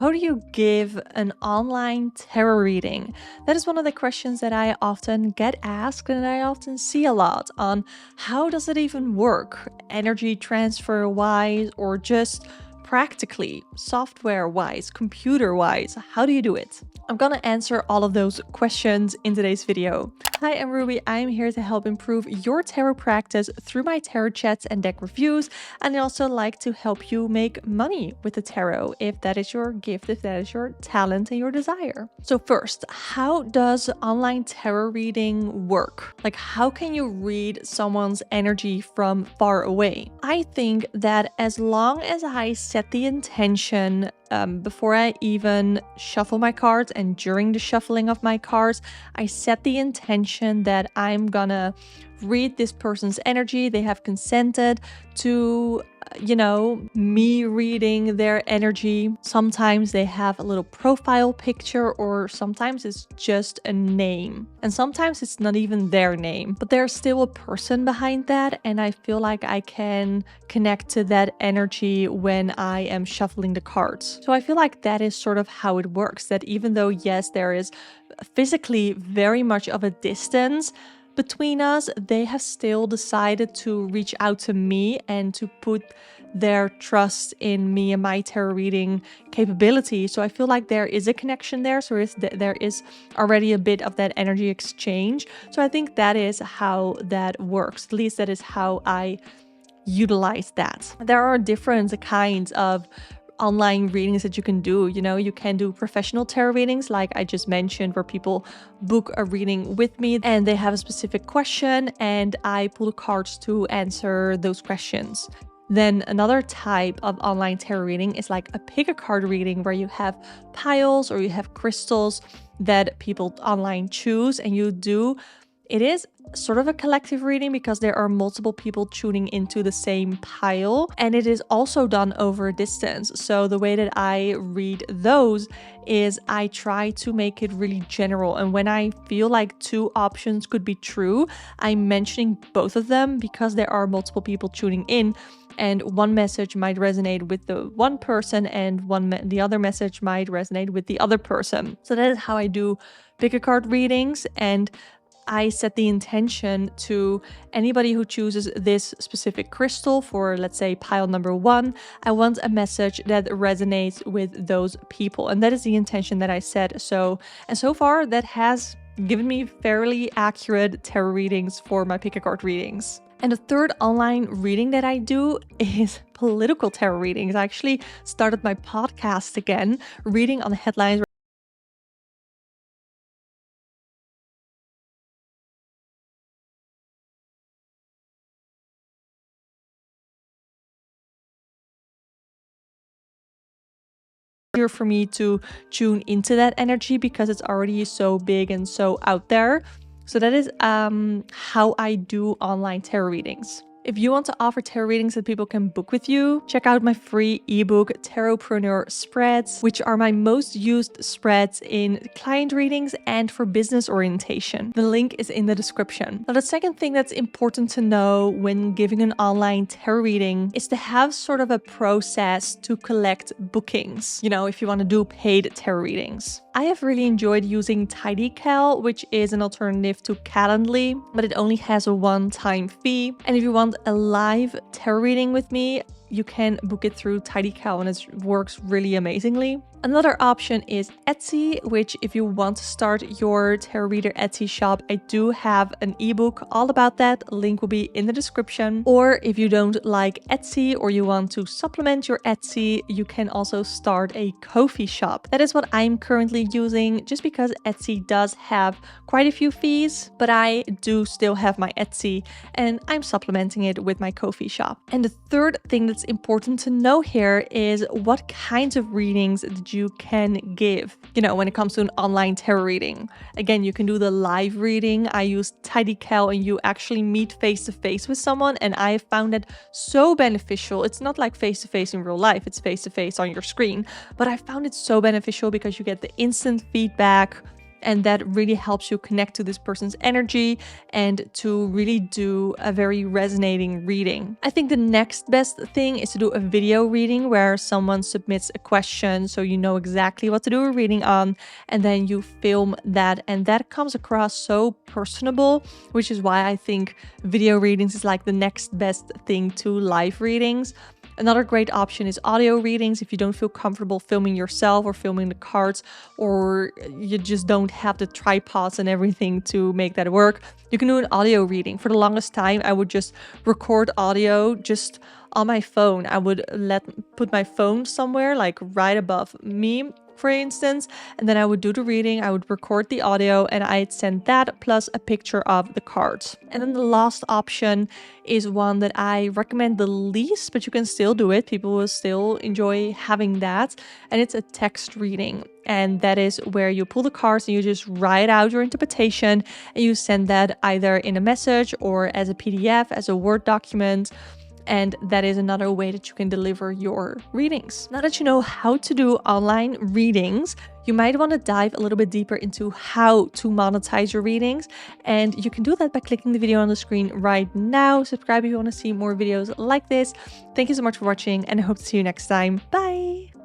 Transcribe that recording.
How do you give an online tarot reading? That is one of the questions that I often get asked and I often see a lot on how does it even work? Energy transfer wise or just practically, software wise, computer wise? How do you do it? I'm gonna answer all of those questions in today's video. Hi, I'm Ruby. I'm here to help improve your tarot practice through my tarot chats and deck reviews. And I also like to help you make money with the tarot if that is your gift, if that is your talent and your desire. So first, how does online tarot reading work? Like, how can you read someone's energy from far away? I think that as long as I set the intention before I even shuffle my cards and during the shuffling of my cards, I set the intention that I'm gonna read this person's energy. They have consented to, me reading their energy. Sometimes they have a little profile picture, or sometimes it's just a name. And sometimes it's not even their name, but there's still a person behind that. And I feel like I can connect to that energy when I am shuffling the cards. So I feel like that is sort of how it works, that even though, yes, there is physically very much of a distance between us, they have still decided to reach out to me and to put their trust in me and my tarot reading capability. So I feel like there is a connection there. So there is already a bit of that energy exchange. So I think that is how that works. At least that is how I utilize that. There are different kinds of online readings that you can do. You can do professional tarot readings, like I just mentioned, where people book a reading with me and they have a specific question and I pull the cards to answer those questions. Then another type of online tarot reading is like a pick-a-card reading, where you have piles or you have crystals that people online choose and you do. It is sort of a collective reading because there are multiple people tuning into the same pile, and it is also done over a distance. So the way that I read those is I try to make it really general, and when I feel like two options could be true, I'm mentioning both of them because there are multiple people tuning in, and one message might resonate with the one person and the other message might resonate with the other person. So that is how I do pick-a-card readings, and I set the intention to anybody who chooses this specific crystal for, let's say, pile number 1. I want a message that resonates with those people. And that is the intention that I set. So far, that has given me fairly accurate tarot readings for my pick-a-card readings. And the third online reading that I do is political tarot readings. I actually started my podcast again, reading on the headlines. For me to tune into that energy because it's already so big and so out there. So that is how I do online tarot readings. If you want to offer tarot readings that people can book with you, check out my free ebook, Tarotpreneur Spreads, which are my most used spreads in client readings and for business orientation. The link is in the description. Now, the second thing that's important to know when giving an online tarot reading is to have sort of a process to collect bookings. If you want to do paid tarot readings. I have really enjoyed using Tidycal, which is an alternative to Calendly, but it only has a one-time fee. And if you want a live tarot reading with me, you can book it through Tidycal and it works really amazingly. Another option is Etsy, which if you want to start your tarot reader Etsy shop, I do have an ebook all about that. Link will be in the description. Or if you don't like Etsy or you want to supplement your Etsy, you can also start a Ko-fi shop. That is what I'm currently using, just because Etsy does have quite a few fees, but I do still have my Etsy and I'm supplementing it with my Ko-fi shop. And the third thing that's important to know here is what kinds of readings that you can give, when it comes to an online tarot reading. Again, you can do the live reading. I use Tidycal and you actually meet face to face with someone, and I have found it so beneficial. It's not like face to face in real life, it's face to face on your screen, but I found it so beneficial because you get the instant feedback. And that really helps you connect to this person's energy and to really do a very resonating reading. I think the next best thing is to do a video reading where someone submits a question so you know exactly what to do a reading on, and then you film that, and that comes across so personable, which is why I think video readings is like the next best thing to live readings. Another great option is audio readings if you don't feel comfortable filming yourself or filming the cards, or you just don't have the tripods and everything to make that work. You can do an audio reading. For the longest time, I would just record audio just on my phone. I would put my phone somewhere like right above me, for instance, and then I would do the reading, I would record the audio, and I'd send that plus a picture of the cards. And then the last option is one that I recommend the least, but you can still do it. People will still enjoy having that, and it's a text reading. And that is where you pull the cards and you just write out your interpretation, and you send that either in a message or as a PDF, as a Word document. And that is another way that you can deliver your readings. Now that you know how to do online readings, you might want to dive a little bit deeper into how to monetize your readings. And you can do that by clicking the video on the screen right now. Subscribe if you want to see more videos like this. Thank you so much for watching, and I hope to see you next time. Bye!